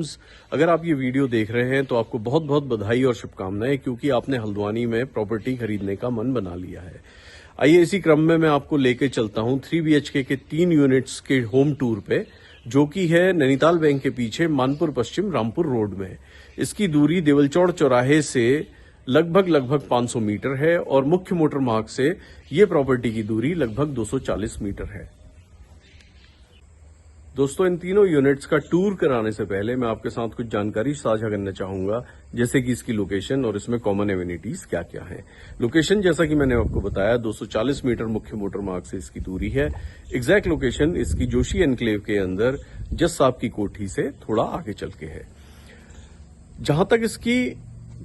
Viewers, अगर आप ये वीडियो देख रहे हैं तो आपको बहुत बहुत बधाई और शुभकामनाएं, क्योंकि आपने हल्द्वानी में प्रॉपर्टी खरीदने का मन बना लिया है। आइए इसी क्रम में मैं आपको लेके चलता हूं 3 BHK के 3 यूनिट्स के होम टूर पे, जो कि है नैनीताल बैंक के पीछे मानपुर पश्चिम रामपुर रोड में। इसकी दूरी देवलचौड़ चौराहे से लगभग 500 मीटर है और मुख्य मोटर मार्ग से ये प्रॉपर्टी की दूरी लगभग 240 मीटर है। दोस्तों, इन तीनों यूनिट्स का टूर कराने से पहले मैं आपके साथ कुछ जानकारी साझा करना चाहूंगा, जैसे कि इसकी लोकेशन और इसमें कॉमन एमिनिटीज क्या क्या है। लोकेशन, जैसा कि मैंने आपको बताया, 240 मीटर मुख्य मोटर मार्ग से इसकी दूरी है। एग्जैक्ट लोकेशन इसकी जोशी एनक्लेव के अंदर जज साहब की कोठी से थोड़ा आगे चल के है। जहां तक इसकी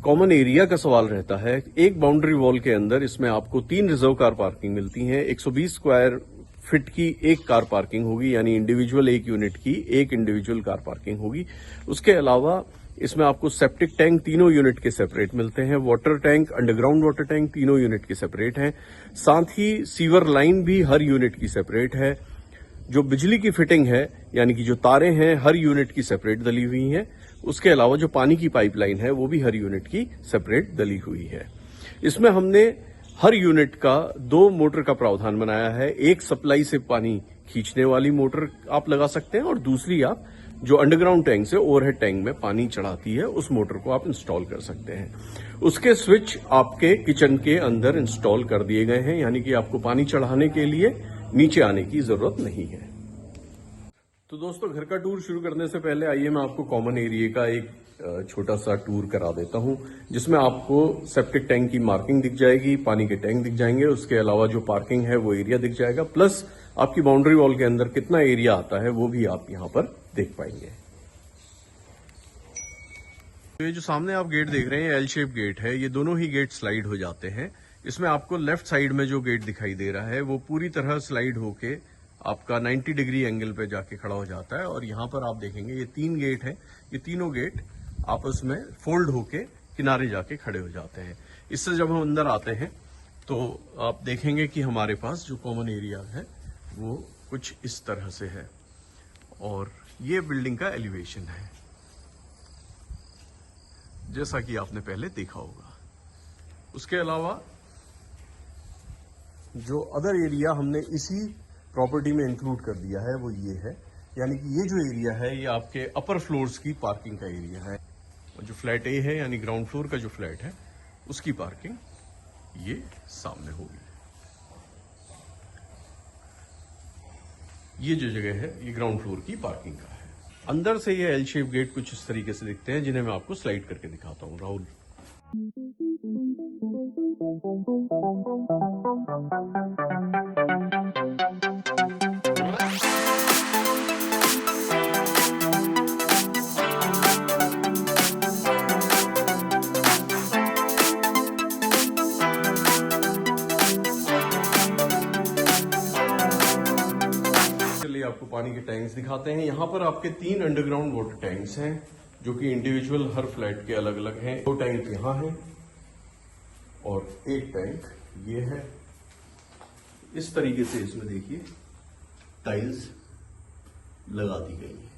कॉमन एरिया का सवाल रहता है, एक बाउंड्री वॉल के अंदर इसमें आपको 3 रिजर्व कार पार्किंग मिलती हैं। 120 स्क्वायर फीट की एक कार पार्किंग होगी, यानी इंडिविजुअल एक यूनिट की एक इंडिविजुअल कार पार्किंग होगी। उसके अलावा इसमें आपको सेप्टिक टैंक तीनों यूनिट के सेपरेट मिलते हैं। Water tank, underground water tank तीनों यूनिट के सेपरेट हैं। साथ ही सीवर लाइन भी हर यूनिट की सेपरेट है। जो बिजली की फिटिंग है, यानी कि जो तारें हैं, हर यूनिट की सेपरेट डली हुई हैं। उसके अलावा जो पानी की पाइपलाइन है वो भी हर यूनिट की सेपरेट डली हुई है। इसमें हमने हर यूनिट का 2 मोटर का प्रावधान बनाया है। एक सप्लाई से पानी खींचने वाली मोटर आप लगा सकते हैं और दूसरी आप जो अंडरग्राउंड टैंक से ओवरहेड टैंक में पानी चढ़ाती है उस मोटर को आप इंस्टॉल कर सकते हैं। उसके स्विच आपके किचन के अंदर इंस्टॉल कर दिए गए हैं, यानी कि आपको पानी चढ़ाने के लिए नीचे आने की जरूरत नहीं है। तो दोस्तों, घर का टूर शुरू करने से पहले आइए मैं आपको कॉमन एरिया का एक छोटा सा टूर करा देता हूं, जिसमें आपको सेप्टिक टैंक की मार्किंग दिख जाएगी, पानी के टैंक दिख जाएंगे, उसके अलावा जो पार्किंग है वो एरिया दिख जाएगा, प्लस आपकी बाउंड्री वॉल के अंदर कितना एरिया आता है वो भी आप यहां पर देख पाएंगे। तो ये जो सामने आप गेट देख रहे हैं, एल शेप गेट है। ये दोनों ही गेट स्लाइड हो जाते हैं। इसमें आपको लेफ्ट साइड में जो गेट दिखाई दे रहा है वो पूरी तरह स्लाइड होके आपका 90 डिग्री एंगल पे जाके खड़ा हो जाता है। और यहां पर आप देखेंगे ये 3 गेट है। ये तीनों गेट आपस में फोल्ड होके किनारे जाके खड़े हो जाते हैं। इससे जब हम अंदर आते हैं तो आप देखेंगे कि हमारे पास जो कॉमन एरिया है वो कुछ इस तरह से है और ये बिल्डिंग का एलिवेशन है, जैसा कि आपने पहले देखा होगा। उसके अलावा जो अदर एरिया हमने इसी प्रॉपर्टी में इंक्लूड कर दिया है वो ये है, यानी कि ये जो एरिया है ये आपके अपर फ्लोर्स की पार्किंग का एरिया है। और जो फ्लैट ए है, यानी ग्राउंड फ्लोर का जो फ्लैट है, उसकी पार्किंग ये सामने होगी। ये जो जगह है ये ग्राउंड फ्लोर की पार्किंग का है। अंदर से ये एल शेप गेट कुछ इस तरीके से दिखते हैं, जिन्हें मैं आपको स्लाइड करके दिखाता हूँ। राहुल, आपको पानी के टैंक्स दिखाते हैं। यहाँ पर आपके 3 अंडरग्राउंड वाटर टैंक्स हैं, जो कि इंडिविजुअल हर फ्लैट के अलग अलग हैं। 2 टैंक यहाँ हैं और 1 टैंक ये है। इस तरीके से इसमें देखिए टाइल्स लगा दी गई है।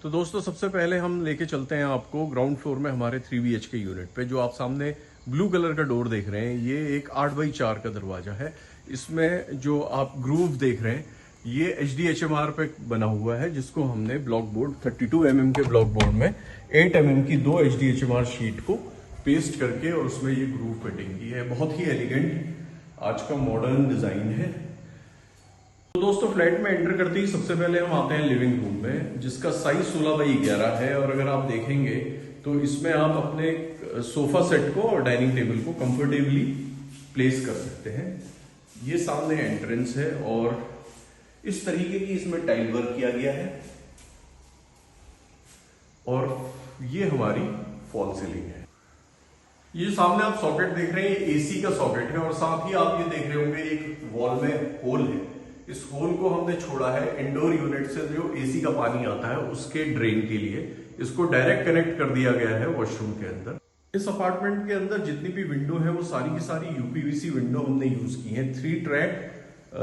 दोस्तों सबसे पहले हम लेके चलते हैं आपको ग्राउंड फ्लोर में हमारे 3 BHK यूनिट पे। जो आप सामने ब्लू कलर का डोर देख रहे हैं, ये एक 8x4 का दरवाजा है। इसमें जो आप ग्रूव देख रहे हैं ये HDHMR पे बना हुआ है, जिसको हमने ब्लॉक बोर्ड 32 mm के ब्लॉक बोर्ड में 8 mm की 2 HDHMR शीट को पेस्ट करके और उसमें ये ग्रूव फिटिंग की है। बहुत ही एलिगेंट आज का मॉडर्न डिजाइन है। तो दोस्तों फ्लैट में एंटर करते ही सबसे पहले हम आते हैं लिविंग रूम में, जिसका साइज 16x11 है। और अगर आप देखेंगे तो इसमें आप अपने सोफा सेट को और डाइनिंग टेबल को कंफर्टेबली प्लेस कर सकते हैं। ये सामने एंट्रेंस है और इस तरीके की इसमें टाइल वर्क किया गया है। और ये हमारी फॉल सीलिंग है। ये सामने आप सॉकेट देख रहे हैं, ये एसी का सॉकेट है। और साथ ही आप ये देख रहे होंगे एक वॉल में होल है। इस होल को हमने छोड़ा है इंडोर यूनिट से जो एसी का पानी आता है उसके ड्रेन के लिए। इसको डायरेक्ट कनेक्ट कर दिया गया है वॉशरूम के अंदर। इस अपार्टमेंट के अंदर जितनी भी विंडो है वो सारी की सारी यूपीवीसी विंडो हमने यूज की है। 3 ट्रैक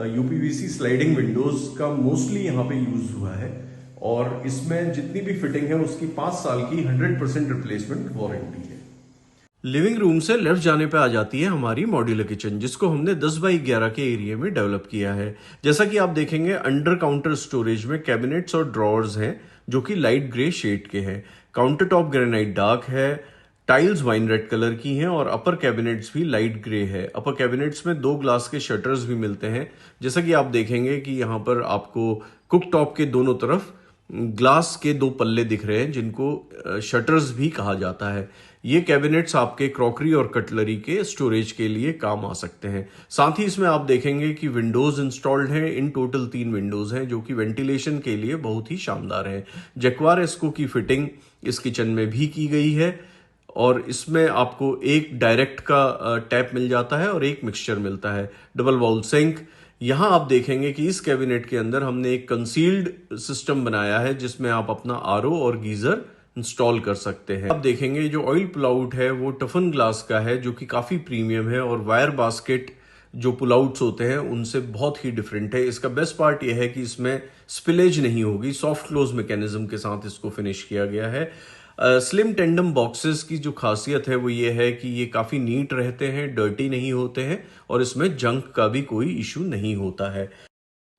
यूपीवीसी स्लाइडिंग विंडोज का मोस्टली यहाँ पे यूज हुआ है। और इसमें जितनी भी फिटिंग है उसकी 5 साल की 100% रिप्लेसमेंट वारंटी है। लिविंग रूम से लेफ्ट जाने पे आ जाती है हमारी मॉड्यूलर किचन, जिसको हमने 10x11 के एरिया में डेवलप किया है। जैसा कि आप देखेंगे अंडर काउंटर स्टोरेज में कैबिनेट्स और ड्रॉर्स हैं जो कि लाइट ग्रे शेड के हैं। काउंटर टॉप ग्रेनाइट डार्क है, टाइल्स वाइन रेड कलर की हैं और अपर कैबिनेट्स भी लाइट ग्रे है। अपर कैबिनेट्स में 2 ग्लास के शटर्स भी मिलते हैं। जैसा कि आप देखेंगे कि यहाँ पर आपको कुक टॉप के दोनों तरफ ग्लास के 2 पल्ले दिख रहे हैं, जिनको शटर्स भी कहा जाता है। ये कैबिनेट्स आपके क्रॉकरी और कटलरी के स्टोरेज के लिए काम आ सकते हैं। साथ ही इसमें आप देखेंगे कि विंडोज इंस्टॉल्ड हैं। इन टोटल 3 विंडोज हैं जो कि वेंटिलेशन के लिए बहुत ही शानदार है। जैक्वार एस्को की फिटिंग इस किचन में भी की गई है। और इसमें आपको एक डायरेक्ट का टैप मिल जाता है और एक मिक्सचर मिलता है। Double bowl sink. यहां आप देखेंगे कि इस कैबिनेट के अंदर हमने एक कंसील्ड सिस्टम बनाया है जिसमें आप अपना आरओ और गीजर इंस्टॉल कर सकते हैं। आप देखेंगे जो ऑयल पुल आउट है वो टफन ग्लास का है जो कि काफी प्रीमियम है। और वायर बास्केट जो पुल आउट्स होते हैं उनसे बहुत ही डिफरेंट है। इसका बेस्ट पार्ट यह है कि इसमें स्पिलेज नहीं होगी। सॉफ्ट क्लोज मैकेनिज्म के साथ इसको फिनिश किया गया है। स्लिम टेंडम बॉक्सेस की जो खासियत है वो ये है कि ये काफी नीट रहते हैं, डर्टी नहीं होते हैं और इसमें जंक का भी कोई इशू नहीं होता है।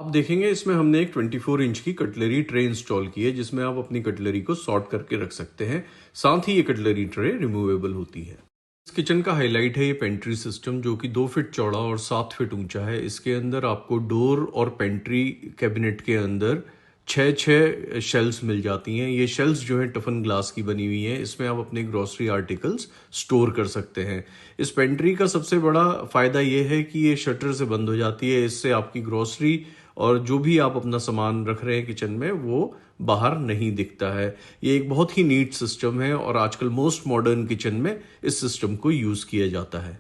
आप देखेंगे इसमें हमने एक 24 इंच की कटलरी ट्रे इंस्टॉल की है जिसमें आप अपनी कटलरी को सॉर्ट करके रख सकते हैं। साथ ही ये कटलरी ट्रे रिमूवेबल होती है। इस किचन का हाईलाइट है ये पेंट्री सिस्टम जो कि 2 फीट चौड़ा और 7 फीट ऊंचा है। इसके अंदर आपको डोर और पेंट्री कैबिनेट के अंदर 6 शेल्फ्स मिल जाती हैं। ये शेल्फ्स जो है टफन ग्लास की बनी हुई हैं। इसमें आप अपने ग्रोसरी आर्टिकल्स स्टोर कर सकते हैं। इस पेंट्री का सबसे बड़ा फायदा ये है कि ये शटर से बंद हो जाती है। इससे आपकी ग्रोसरी और जो भी आप अपना सामान रख रहे हैं किचन में वो बाहर नहीं दिखता है। ये एक बहुत ही नीट सिस्टम है और आजकल मोस्ट मॉडर्न किचन में इस सिस्टम को यूज किया जाता है।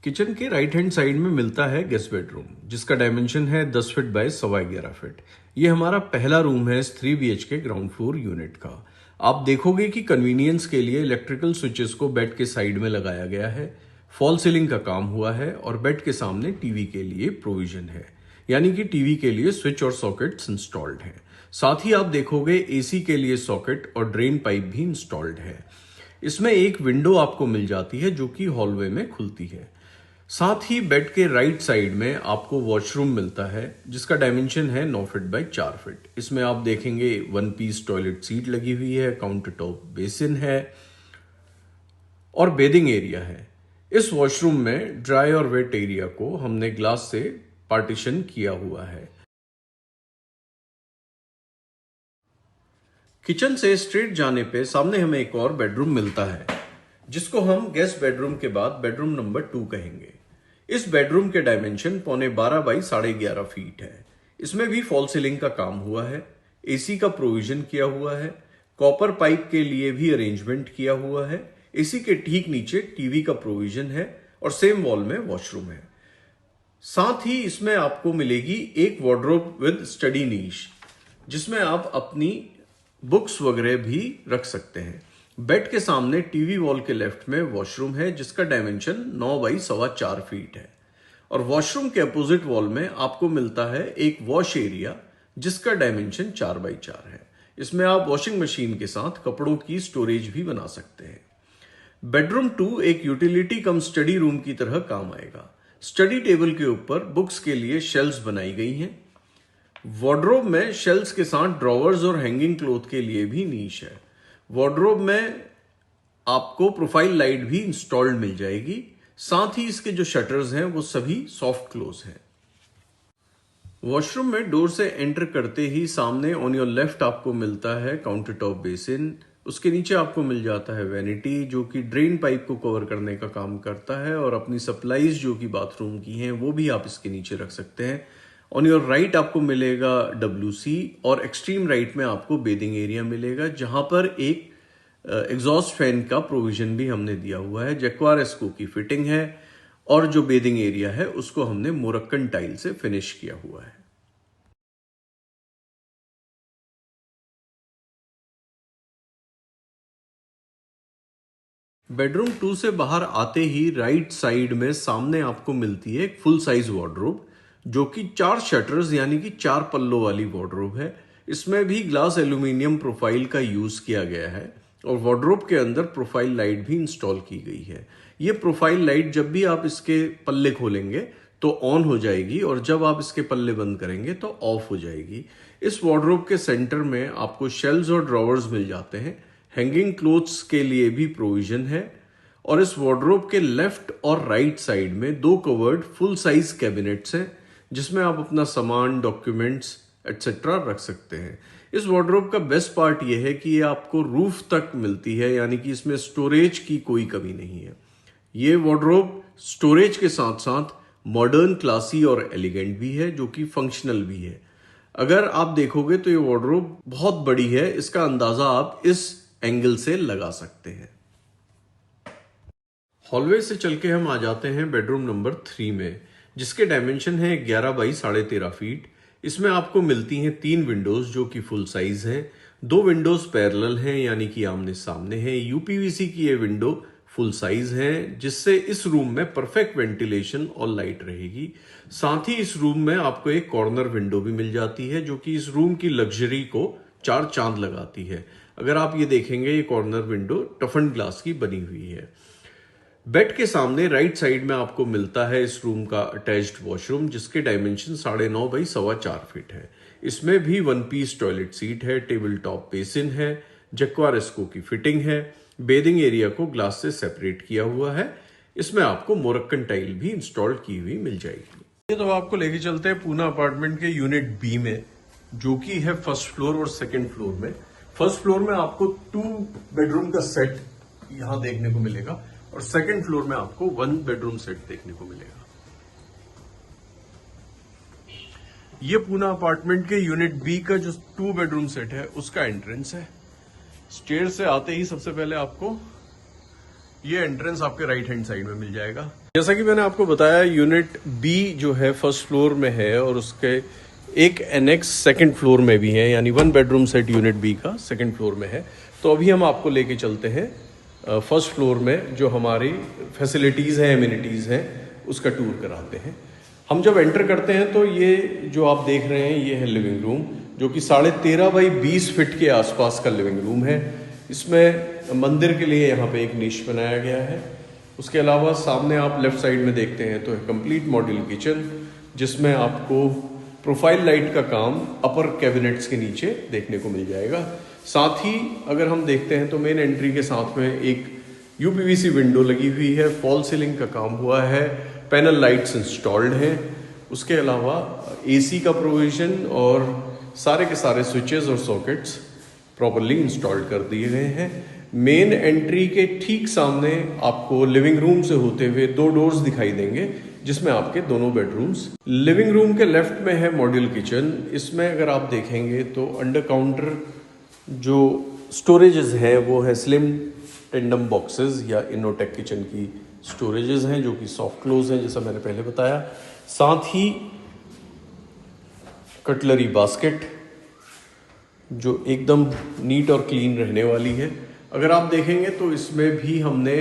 किचन के राइट हैंड साइड में मिलता है गेस्ट बेडरूम, जिसका डायमेंशन है 10 फीट बाय 11.25 फीट। ये हमारा पहला रूम है इस 3 BHK ग्राउंड फ्लोर यूनिट का। आप देखोगे कि कन्वीनियंस के लिए इलेक्ट्रिकल स्विचेस को बेड के साइड में लगाया गया है। फॉल सीलिंग का काम हुआ है और बेड के सामने टीवी के लिए प्रोविजन है, यानी कि टीवी के लिए स्विच और सॉकेट्स इंस्टॉल्ड हैं। साथ ही आप देखोगे एसी के लिए सॉकेट और ड्रेन पाइप भी इंस्टॉल्ड है। इसमें एक विंडो आपको मिल जाती है जो कि हॉलवे में खुलती है। साथ ही बेड के राइट साइड में आपको वॉशरूम मिलता है जिसका डायमेंशन है 9 फीट बाय 4 फीट। इसमें आप देखेंगे 1 पीस टॉयलेट सीट लगी हुई है, काउंटर टॉप बेसिन है और बेदिंग एरिया है। इस वॉशरूम में ड्राई और वेट एरिया को हमने ग्लास से पार्टीशन किया हुआ है। किचन से स्ट्रेट जाने पे सामने हमें एक और बेडरूम मिलता है जिसको हम गेस्ट बेडरूम के बाद बेडरूम नंबर 2 कहेंगे। इस बेडरूम के डायमेंशन 12.5 बाई 11.5 फीट है। इसमें भी फॉल सीलिंग का काम हुआ है, एसी का प्रोविजन किया हुआ है, कॉपर पाइप के लिए भी अरेंजमेंट किया हुआ है। एसी के ठीक नीचे टीवी का प्रोविजन है और सेम वॉल में वॉशरूम है। साथ ही इसमें आपको मिलेगी एक वार्डरोब विद स्टडी नीश जिसमें आप अपनी बुक्स वगैरह भी रख सकते हैं। बेड के सामने टीवी वॉल के लेफ्ट में वॉशरूम है जिसका डायमेंशन 9 बाई 4.25 फीट है और वॉशरूम के अपोजिट वॉल में आपको मिलता है एक वॉश एरिया जिसका डायमेंशन 4 बाई 4 है। इसमें आप वॉशिंग मशीन के साथ कपड़ों की स्टोरेज भी बना सकते हैं। बेडरूम 2 एक यूटिलिटी कम स्टडी रूम की तरह काम आएगा। स्टडी टेबल के ऊपर बुक्स के लिए शेल्व्स बनाई गई हैं। वार्डरोब में शेल्व्स के साथ ड्रॉवर्स और हैंगिंग क्लॉथ के लिए भी नीश है। वार्डरोब में आपको प्रोफाइल लाइट भी इंस्टॉल्ड मिल जाएगी। साथ ही इसके जो शटर्स हैं वो सभी सॉफ्ट क्लोज हैं। वॉशरूम में डोर से एंटर करते ही सामने ऑन योर लेफ्ट आपको मिलता है काउंटर टॉप बेसिन। उसके नीचे आपको मिल जाता है वैनिटी, जो कि ड्रेन पाइप को कवर करने का काम करता है, और अपनी सप्लाईज जो कि बाथरूम की हैं वो भी आप इसके नीचे रख सकते हैं। ऑन योर राइट आपको मिलेगा WC, और एक्सट्रीम राइट में आपको बेदिंग एरिया मिलेगा, जहां पर एक एग्जॉस्ट फैन का प्रोविजन भी हमने दिया हुआ है। जैक्वार एस्को की फिटिंग है, और जो बेदिंग एरिया है उसको हमने मोरक्कन टाइल से फिनिश किया हुआ है। बेडरूम 2 से बाहर आते ही राइट साइड में सामने आपको मिलती है एक फुल साइज वार्डरोब, जो कि 4 शटर्स यानी कि 4 पल्लों वाली वार्डरोब है। इसमें भी ग्लास एल्यूमिनियम प्रोफाइल का यूज किया गया है, और वार्डरोब के अंदर प्रोफाइल लाइट भी इंस्टॉल की गई है। ये प्रोफाइल लाइट जब भी आप इसके पल्ले खोलेंगे तो ऑन हो जाएगी, और जब आप इसके पल्ले बंद करेंगे तो ऑफ हो जाएगी। इस वार्डरोब के सेंटर में आपको शेल्व्स और ड्रॉवर्स मिल जाते हैं। हैंगिंग क्लोथ्स के लिए भी प्रोविजन है, और इस वार्डरोब के लेफ्ट और राइट साइड में 2 कवर्ड फुल साइज कैबिनेट्स हैं, जिसमें आप अपना सामान, डॉक्यूमेंट्स एटसेट्रा रख सकते हैं। इस वार्डरोब का बेस्ट पार्ट यह है कि ये आपको रूफ तक मिलती है, यानी कि इसमें स्टोरेज की कोई कमी नहीं है। ये वार्डरोब स्टोरेज के साथ साथ मॉडर्न, क्लासी और एलिगेंट भी है, जो कि फंक्शनल भी है। अगर आप देखोगे तो ये वार्डरोब बहुत बड़ी है, इसका अंदाजा आप इस एंगल से लगा सकते हैं। हॉलवे से चल के हम आ जाते हैं बेडरूम नंबर 3 में, जिसके डायमेंशन है 11 बाई 13.5 फीट। इसमें आपको मिलती हैं 3 विंडोज जो कि फुल साइज हैं। 2 विंडोज पैरेलल हैं, यानी कि आमने सामने हैं। यूपीवीसी की ये विंडो फुल साइज है, जिससे इस रूम में परफेक्ट वेंटिलेशन और लाइट रहेगी। साथ ही इस रूम में आपको एक कॉर्नर विंडो भी मिल जाती है, जो कि इस रूम की लग्जरी को 4 चांद लगाती है। अगर आप ये देखेंगे, ये कॉर्नर विंडो टफन ग्लास की बनी हुई है। बेड के सामने राइट साइड में आपको मिलता है इस रूम का अटैच्ड वॉशरूम, जिसके डायमेंशन 9.5 बाई 4.25 फीट है। इसमें भी 1 पीस टॉयलेट सीट है, टेबल टॉप बेसिन है, जैक्वार एस्को की फिटिंग है। बेदिंग एरिया को ग्लास से सेपरेट किया हुआ है। इसमें आपको मोरक्कन टाइल भी इंस्टॉल की हुई मिल जाएगी। ये तो आपको लेके चलते हैं पूना अपार्टमेंट के यूनिट बी में, जो कि है फर्स्ट फ्लोर और सेकंड फ्लोर में। फर्स्ट फ्लोर में आपको 2 बेडरूम का सेट यहां देखने को मिलेगा, और सेकंड फ्लोर में आपको 1 बेडरूम सेट देखने को मिलेगा। ये पूना अपार्टमेंट के यूनिट बी का जो 2 बेडरूम सेट है उसका एंट्रेंस है। स्टेयर से आते ही सबसे पहले आपको ये एंट्रेंस आपके राइट हैंड साइड में मिल जाएगा। जैसा कि मैंने आपको बताया, यूनिट बी जो है फर्स्ट फ्लोर में है, और उसके एक एनेक्स सेकंड फ्लोर में भी है, यानी 1 बेडरूम सेट यूनिट बी का सेकंड फ्लोर में है। तो अभी हम आपको लेके चलते हैं फर्स्ट फ्लोर में, जो हमारी फैसिलिटीज़ हैं, एमिनिटीज़ हैं, उसका टूर कराते हैं। हम जब एंटर करते हैं तो ये जो आप देख रहे हैं ये है लिविंग रूम, जो कि 13.5 बाई 20 फीट के आसपास का लिविंग रूम है। इसमें मंदिर के लिए यहाँ पे एक निश बनाया गया है। उसके अलावा सामने आप लेफ्ट साइड में देखते हैं तो कंप्लीट मॉड्यूलर किचन, जिसमें आपको प्रोफाइल लाइट का काम अपर कैबिनेट्स के नीचे देखने को मिल जाएगा। साथ ही अगर हम देखते हैं तो मेन एंट्री के साथ में एक यूपीवीसी विंडो लगी हुई है, फॉल सीलिंग का काम हुआ है, पैनल लाइट्स इंस्टॉल्ड हैं। उसके अलावा एसी का प्रोविजन और सारे के सारे स्विचेस और सॉकेट्स प्रॉपरली इंस्टॉल्ड कर दिए गए हैं। मेन एंट्री के ठीक सामने आपको लिविंग रूम से होते हुए 2 डोर्स दिखाई देंगे, जिसमें आपके दोनों बेडरूम्स। लिविंग रूम के लेफ्ट में है मॉड्यूलर किचन। इसमें अगर आप देखेंगे तो अंडर काउंटर जो स्टोरेजेस है वो है स्लिम टेंडम बॉक्सेस या इनोटेक किचन की स्टोरेजेस हैं, जो कि सॉफ्ट क्लोज हैं, जैसा मैंने पहले बताया। साथ ही कटलरी बास्केट जो एकदम नीट और क्लीन रहने वाली है। अगर आप देखेंगे तो इसमें भी हमने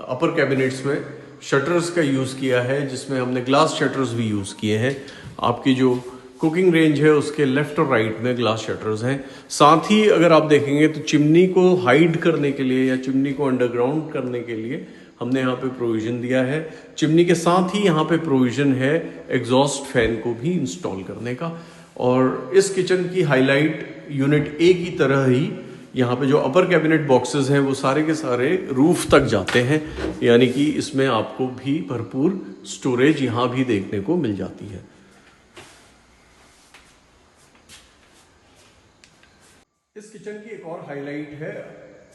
अपर कैबिनेट्स में शटर्स का यूज़ किया है, जिसमें हमने ग्लास शटर्स भी यूज़ किए हैं। आपकी जो कुकिंग रेंज है उसके लेफ्ट और राइट में ग्लास शटर्स हैं। साथ ही अगर आप देखेंगे तो चिमनी को हाइड करने के लिए या चिमनी को अंडरग्राउंड करने के लिए हमने यहाँ पे प्रोविजन दिया है। चिमनी के साथ ही यहाँ पे प्रोविजन है एग्जॉस्ट फैन को भी इंस्टॉल करने का। और इस किचन की हाईलाइट यूनिट ए की तरह ही यहाँ पे जो अपर कैबिनेट बॉक्सेस हैं वो सारे के सारे रूफ तक जाते हैं, यानी कि इसमें आपको भी भरपूर स्टोरेज यहाँ भी देखने को मिल जाती है। इस किचन की एक और हाईलाइट है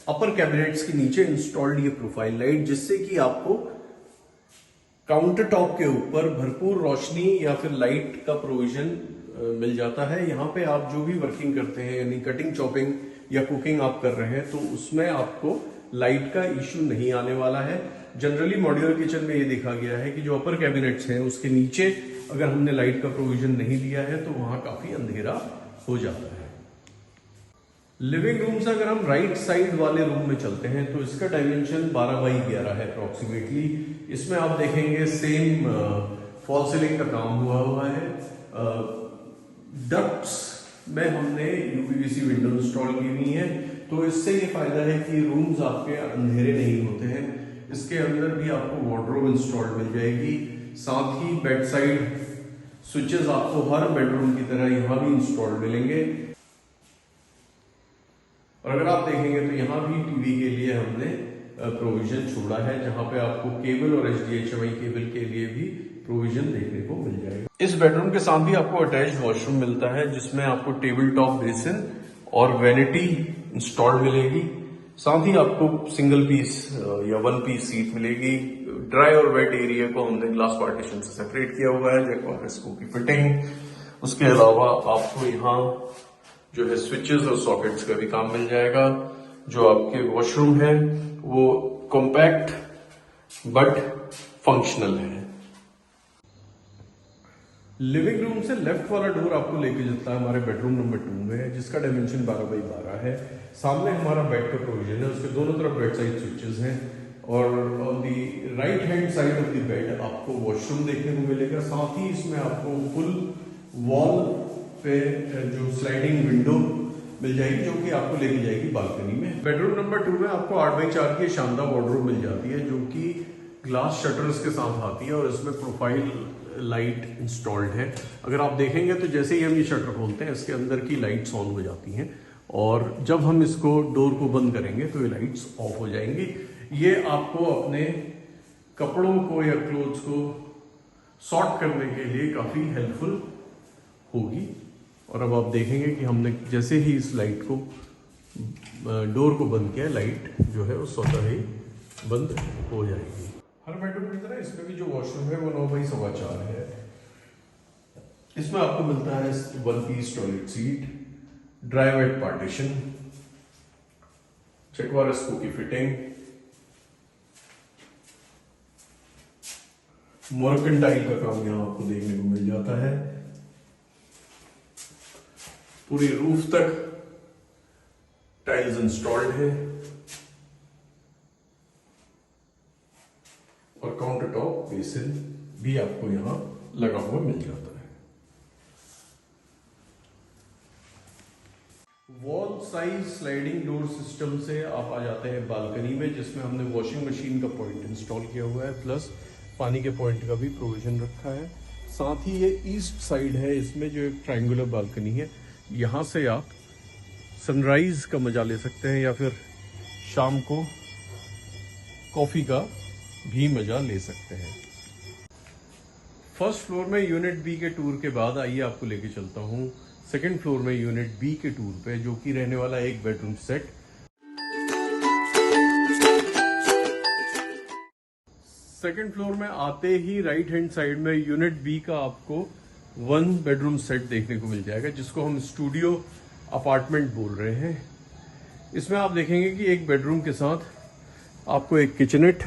अपर कैबिनेट्स के नीचे इंस्टॉल्ड ये प्रोफाइल लाइट, जिससे कि आपको काउंटर टॉप के ऊपर भरपूर रोशनी या फिर लाइट का प्रोविजन मिल जाता है। यहाँ पे आप जो भी वर्किंग करते हैं यानी कटिंग, चॉपिंग या कुकिंग आप कर रहे हैं तो उसमें आपको लाइट का इश्यू नहीं आने वाला है। जनरली मॉड्यूलर किचन में ये देखा गया है कि जो अपर कैबिनेट्स हैं उसके नीचे अगर हमने लाइट का प्रोविजन नहीं दिया है तो वहां काफी अंधेरा हो जाता है। लिविंग रूम से अगर हम राइट साइड वाले रूम में चलते हैं तो इसका डायमेंशन 12x11 है अप्रोक्सीमेटली। इसमें आप देखेंगे सेम फॉल सीलिंग का काम हुआ है। डक्ट्स में हमने यूपीवीसी विंडो इंस्टॉल की हुई है, तो इससे ये फायदा है कि रूम्स आपके अंधेरे नहीं होते हैं। इसके अंदर भी आपको वार्डरोब इंस्टॉल्ड मिल जाएगी। साथ ही बेड साइड स्विचेस आपको हर बेडरूम की तरह यहाँ भी इंस्टॉल्ड मिलेंगे। और अगर आप देखेंगे तो यहाँ भी टीवी के लिए हमने प्रोविजन छोड़ा है, जहां पे आपको केबल और HDHMI केबल के लिए भी प्रोविजन देखने को मिल जाएगा। इस बेडरूम के साथ भी आपको अटैच्ड वॉशरूम मिलता है, जिसमें आपको टेबल टॉप बेसिन और वैनिटी इंस्टॉल्ड मिलेगी। साथ ही आपको सिंगल पीस या वन पीस सीट मिलेगी। ड्राई और वेट एरिया को हमने ग्लास पार्टीशन से सेपरेट किया हुआ है, जैक्वार इसको की फिटिंग। उसके अलावा आपको यहाँ जो है स्विचेस और सॉकेट्स का भी काम मिल जाएगा। जो आपके वॉशरूम है वो कॉम्पैक्ट बट फंक्शनल है। लिविंग रूम से लेफ्ट वाला डोर आपको लेके जाता है हमारे बेडरूम नंबर 2 में, जिसका डायमेंशन 12x12 है। सामने हमारा बेड का प्रोविजन है, उसके दोनों तरफ बेड साइड स्विचेस हैं। और on the right hand side of the bed आपको वॉशरूम देखने को मिलेगा। साथ ही इसमें आपको फुल वॉल पे जो स्लाइडिंग विंडो मिल जाएगी, जो कि आपको लेके जाएगी बालकनी में। बेडरूम नंबर 2 में आपको 8x4 की शानदार वार्डरोब मिल जाती है, जो कि ग्लास शटर्स के साथ आती है और इसमें प्रोफाइल लाइट इंस्टॉल्ड है। अगर आप देखेंगे तो जैसे ही हम ये शटर खोलते हैं इसके अंदर की लाइट्स ऑन हो जाती हैं, और जब हम इसको डोर को बंद करेंगे तो ये लाइट्स ऑफ हो जाएंगी। ये आपको अपने कपड़ों को या क्लोथ्स को सॉर्ट करने के लिए काफी हेल्पफुल होगी। और अब आप देखेंगे कि हमने जैसे ही इस लाइट को डोर को बंद किया, लाइट जो है वो स्वतः ही बंद हो जाएगी। हर बेडरूम की तरह इसमें भी जो वॉशरूम है वो 9x4 है। इसमें आपको मिलता है one piece toilet seat, dry wet partition, Jaquar इसको की फिटिंग, मर्केंटाइल का काम यहां आपको देखने को मिल जाता है। पूरी रूफ तक टाइल्स इंस्टॉल्ड है और काउंटर टॉप बेसिन भी आपको यहां लगा हुआ मिल जाता है। Wall size sliding door system से आप आ जाते हैं बालकनी में, जिसमें हमने वॉशिंग मशीन का पॉइंट इंस्टॉल किया हुआ है, प्लस पानी के पॉइंट का भी प्रोविजन रखा है। साथ ही ये ईस्ट साइड है, इसमें जो एक ट्रायंगुलर बालकनी है, यहां से आप सनराइज का मजा ले सकते हैं या फिर शाम को कॉफी का भी मजा ले सकते हैं। फर्स्ट फ्लोर में यूनिट बी के टूर के बाद आइए आपको लेके चलता हूं सेकंड फ्लोर में यूनिट बी के टूर पे, जो कि रहने वाला एक बेडरूम सेट। सेकंड फ्लोर में आते ही राइट हैंड साइड में यूनिट बी का आपको 1 बेडरूम सेट देखने को मिल जाएगा, जिसको हम स्टूडियो अपार्टमेंट बोल रहे हैं। इसमें आप देखेंगे कि एक बेडरूम के साथ आपको एक किचनेट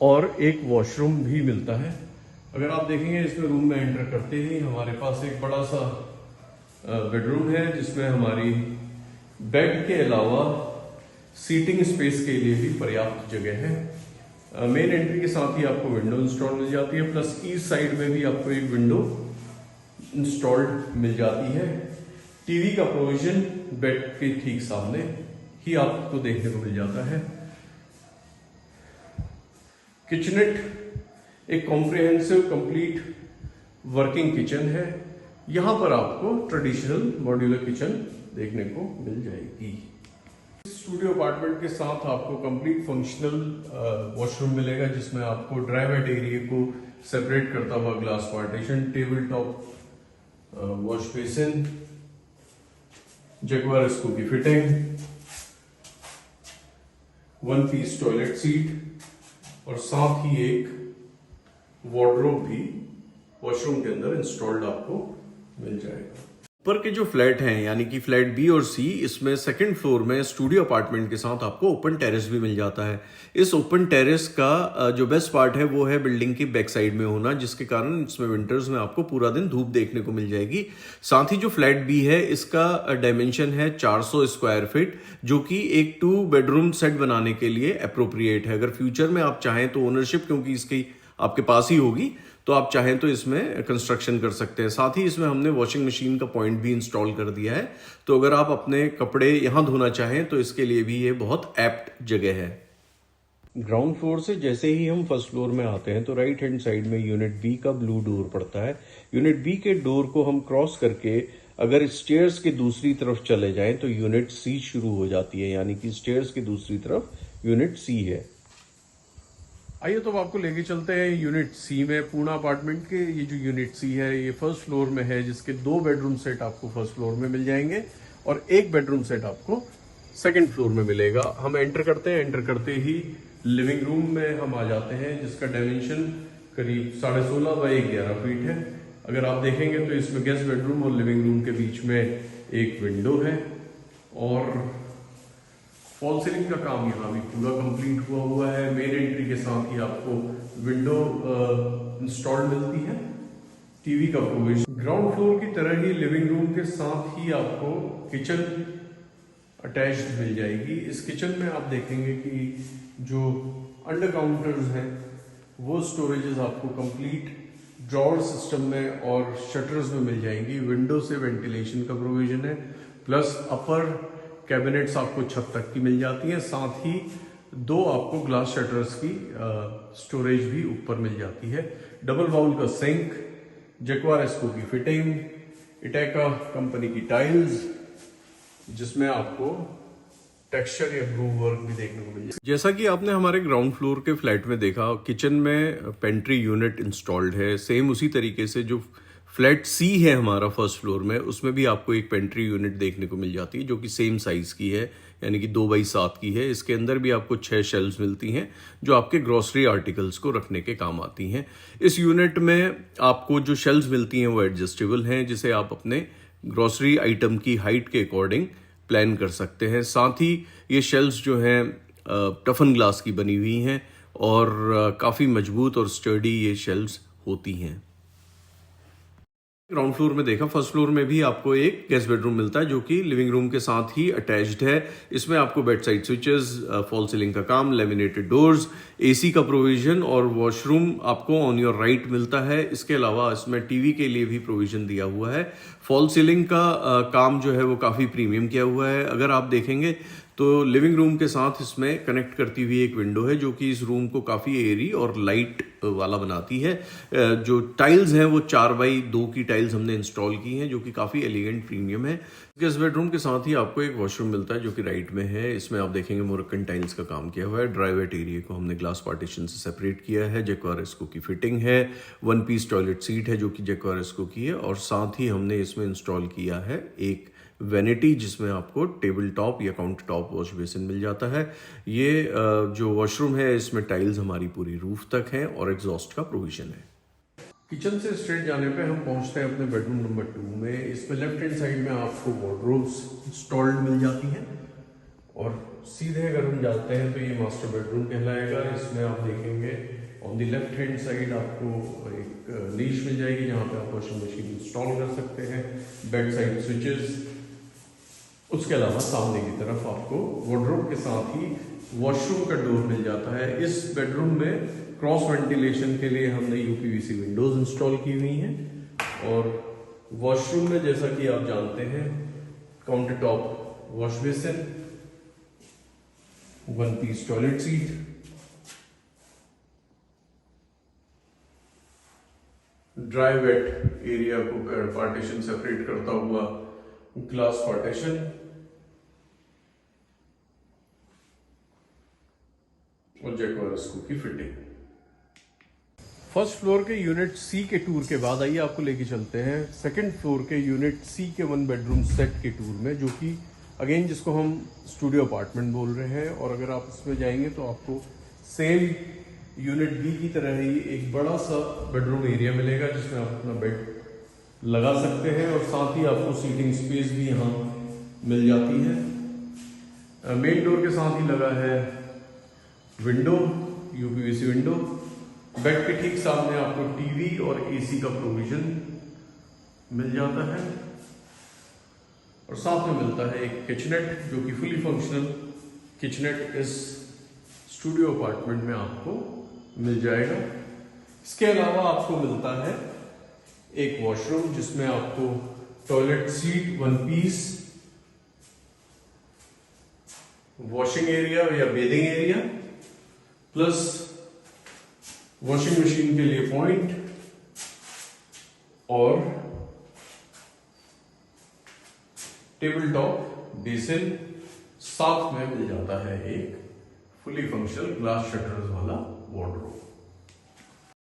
और एक वॉशरूम भी मिलता है। अगर आप देखेंगे इसमें रूम में एंटर करते ही हमारे पास एक बड़ा सा बेडरूम है, जिसमें हमारी बेड के अलावा सीटिंग स्पेस के लिए भी पर्याप्त जगह है। मेन एंट्री के साथ ही आपको विंडो इंस्टॉल मिल जाती है, प्लस ईस्ट साइड में भी आपको एक विंडो इंस्टॉल्ड मिल जाती है। टीवी का प्रोविजन बेड के ठीक सामने ही आपको देखने को मिल जाता है। किचनेट एक कॉम्प्रिहेंसिव कंप्लीट वर्किंग किचन है। यहां पर आपको ट्रेडिशनल मॉड्यूलर किचन देखने को मिल जाएगी। स्टूडियो अपार्टमेंट के साथ आपको कंप्लीट फंक्शनल वॉशरूम मिलेगा, जिसमें आपको ड्राई वेट एरिया को सेपरेट करता हुआ glass partition, table top wash basin, Jaguar Essco की फिटिंग, 1 पीस टॉयलेट सीट और साथ ही एक वार्डरोब भी वॉशरूम के अंदर इंस्टॉल्ड आपको मिल जाएगा। ऊपर के जो फ्लैट हैं यानी कि फ्लैट बी और सी, इसमें सेकंड फ्लोर में स्टूडियो अपार्टमेंट के साथ आपको ओपन टेरेस भी मिल जाता है। इस ओपन टेरेस का जो बेस्ट पार्ट है वो है बिल्डिंग की बैक साइड में होना, जिसके कारण इसमें विंटर्स में आपको पूरा दिन धूप देखने को मिल जाएगी। साथ ही जो फ्लैट बी है इसका डायमेंशन है 400 स्क्वायर फीट, जो कि एक 2 बेडरूम सेट बनाने के लिए अप्रोप्रिएट है। अगर फ्यूचर में आप चाहें तो ओनरशिप क्योंकि इसकी आपके पास ही होगी, तो आप चाहें तो इसमें कंस्ट्रक्शन कर सकते हैं। साथ ही इसमें हमने वॉशिंग मशीन का पॉइंट भी इंस्टॉल कर दिया है, तो अगर आप अपने कपड़े यहां धोना चाहें तो इसके लिए भी ये बहुत एप्ट जगह है। ग्राउंड फ्लोर से जैसे ही हम फर्स्ट फ्लोर में आते हैं तो राइट हैंड साइड में यूनिट बी का ब्लू डोर पड़ता है। यूनिट बी के डोर को हम क्रॉस करके अगर स्टेयर्स के दूसरी तरफ चले जाएं तो यूनिट सी शुरू हो जाती है, यानी कि स्टेयर्स की दूसरी तरफ यूनिट सी है। आइए तो आपको लेके चलते हैं यूनिट सी में। पूर्णा अपार्टमेंट के ये जो यूनिट सी है ये फर्स्ट फ्लोर में है, जिसके 2 बेडरूम सेट आपको फर्स्ट फ्लोर में मिल जाएंगे और 1 बेडरूम सेट आपको सेकंड फ्लोर में मिलेगा। हम एंटर करते हैं, एंटर करते ही लिविंग रूम में हम आ जाते हैं, जिसका डायमेंशन करीब 16.5 बाई 11 फीट है। अगर आप देखेंगे तो इसमें गेस्ट बेडरूम और लिविंग रूम के बीच में एक विंडो है और फॉल सीलिंग का काम यहाँ भी पूरा कंप्लीट हुआ है। मेन एंट्री के साथ ही आपको विंडो इंस्टॉल्ड मिलती है। टीवी का प्रोविजन ग्राउंड फ्लोर की तरह ही लिविंग रूम के साथ ही आपको किचन अटैच्ड मिल जाएगी। इस किचन में आप देखेंगे कि जो अंडर काउंटर्स हैं वो स्टोरेजेस आपको कंप्लीट ड्रॉअर सिस्टम में और शटर्स में मिल जाएंगी। विंडो से वेंटिलेशन का प्रोविजन है, प्लस अपर कैबिनेट्स आपको छत तक की मिल जाती हैं। साथ ही 2 आपको ग्लास शटर्स की स्टोरेज भी ऊपर मिल जाती है। डबल बाउल का सिंक, जगुआर एस्को की फिटिंग, इटेका कंपनी की टाइल्स, जिसमें आपको टेक्सचर या ग्रूव वर्क भी देखने को मिल जाए। जैसा कि आपने हमारे ग्राउंड फ्लोर के फ्लैट में देखा, किचन में पेंट्री यूनिट इंस्टॉल्ड है। सेम उसी तरीके से जो फ्लैट सी है हमारा फर्स्ट फ्लोर में, उसमें भी आपको एक पेंट्री यूनिट देखने को मिल जाती है, जो कि सेम साइज की है, यानी कि 2 बाई 7 की है। इसके अंदर भी आपको 6 शेल्व्स मिलती हैं, जो आपके ग्रोसरी आर्टिकल्स को रखने के काम आती हैं। इस यूनिट में आपको जो शेल्व्स मिलती हैं वो एडजस्टेबल हैं, जिसे आप अपने ग्रोसरी आइटम की हाइट के अकॉर्डिंग प्लान कर सकते हैं। साथ ही ये शेल्व्स जो हैं टफन ग्लास की बनी हुई हैं और काफ़ी मजबूत और स्टर्डी ये शेल्व्स होती हैं। ग्राउंड फ्लोर में देखा, फर्स्ट फ्लोर में भी आपको एक गेस्ट बेडरूम मिलता है, जो कि लिविंग रूम के साथ ही अटैच्ड है। इसमें आपको bed side switches, fall ceiling का काम, लेमिनेटेड डोर्स, एसी का प्रोविजन और वॉशरूम आपको ऑन योर राइट मिलता है। इसके अलावा इसमें टीवी के लिए भी प्रोविजन दिया हुआ है। फॉल सीलिंग का काम जो है वो काफ़ी प्रीमियम किया हुआ है। अगर आप देखेंगे तो लिविंग रूम के साथ इसमें कनेक्ट करती हुई एक विंडो है, जो कि इस रूम को काफ़ी एयरी और लाइट वाला बनाती है। जो टाइल्स हैं वो 4 बाई 2 की टाइल्स हमने इंस्टॉल की हैं, जो कि काफ़ी एलिगेंट प्रीमियम है। गेस्ट बेडरूम के साथ ही आपको एक वॉशरूम मिलता है, जो कि राइट में है। इसमें आप देखेंगे मोरक्कन टाइल्स का काम किया हुआ है। ड्राई वेट एरिया को हमने ग्लास पार्टीशन से सेपरेट किया है। जगुआर एस्को की फिटिंग है। 1 पीस टॉयलेट सीट है, जो कि जगुआर एस्को की है। और साथ ही हमने इसमें इंस्टॉल किया है एक वेनिटी, जिसमें आपको टेबल टॉप या काउंटर टॉप वॉश बेसिन मिल जाता है। ये जो वॉशरूम है इसमें टाइल्स हमारी पूरी रूफ तक है और एग्जॉस्ट का प्रोविजन है। किचन से स्ट्रेट जाने पे हम पहुंचते हैं अपने बेडरूम नंबर 2 में। इसमें लेफ्ट हैंड साइड में आपको वार्डरोब्स इंस्टॉल्ड मिल जाती हैं और सीधे अगर हम जाते हैं तो ये मास्टर बेडरूम कहलाएगा। इसमें आप देखेंगे on the left hand side आपको एक नीश मिल जाएगी, जहाँ पे आप वॉशिंग मशीन इंस्टॉल कर सकते हैं। बेड साइड स्विचेस, उसके अलावा सामने की तरफ आपको वार्डरोब के साथ ही वॉशरूम का डोर मिल जाता है। इस बेडरूम में क्रॉस वेंटिलेशन के लिए हमने यूपीवीसी विंडोज इंस्टॉल की हुई हैं और वॉशरूम में जैसा कि आप जानते हैं counter top wash basin, 1 piece toilet seat, dry wet area को पार्टीशन सेपरेट करता हुआ ग्लास पार्टीशन, और जैकवारस्को की फिटिंग। फर्स्ट फ्लोर के यूनिट सी के टूर के बाद आइए आपको लेके चलते हैं सेकंड फ्लोर के यूनिट सी के 1 बेडरूम सेट के टूर में, जो कि अगेन जिसको हम स्टूडियो अपार्टमेंट बोल रहे हैं। और अगर आप इसमें जाएंगे तो आपको सेम यूनिट बी की तरह ही एक बड़ा सा बेडरूम एरिया मिलेगा, जिसमें आप अपना बेड लगा सकते हैं और साथ ही आपको सीटिंग स्पेस भी यहाँ मिल जाती है। मेन डोर के साथ ही लगा है विंडो, यूपीवीसी विंडो। बेड के ठीक सामने आपको टीवी और एसी का प्रोविजन मिल जाता है, और साथ में मिलता है एक किचनेट, जो कि फुली फंक्शनल किचनेट इस स्टूडियो अपार्टमेंट में आपको मिल जाएगा। इसके अलावा आपको मिलता है एक वॉशरूम, जिसमें आपको toilet seat, 1 piece, washing area या bathing area, plus washing machine के लिए पॉइंट और टेबल टॉप बेसिन, साथ में मिल जाता है एक फुली फंक्शनल ग्लास शटर्स वाला वार्डरोब।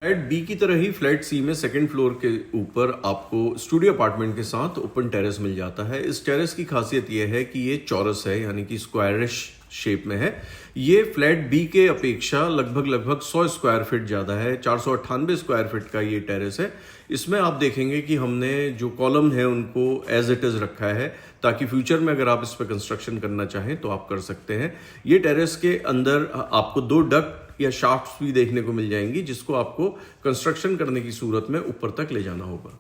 फ्लैट बी की तरह ही फ्लैट सी में सेकंड फ्लोर के ऊपर आपको स्टूडियो अपार्टमेंट के साथ ओपन टेरेस मिल जाता है। इस टेरेस की खासियत यह है कि ये चौरस है, यानी कि स्क्वायरिश शेप में है। ये फ्लैट बी के अपेक्षा लगभग 100 स्क्वायर फीट ज्यादा है। 498 स्क्वायर फीट का ये टेरेस है। इसमें आप देखेंगे कि हमने जो कॉलम है उनको एज इट इज रखा है, ताकि फ्यूचर में अगर आप इस पर कंस्ट्रक्शन करना चाहें तो आप कर सकते हैं। ये टेरेस के अंदर आपको 2 डक्ट या शाफ्ट्स भी देखने को मिल जाएंगी, जिसको आपको कंस्ट्रक्शन करने की सूरत में ऊपर तक ले जाना होगा।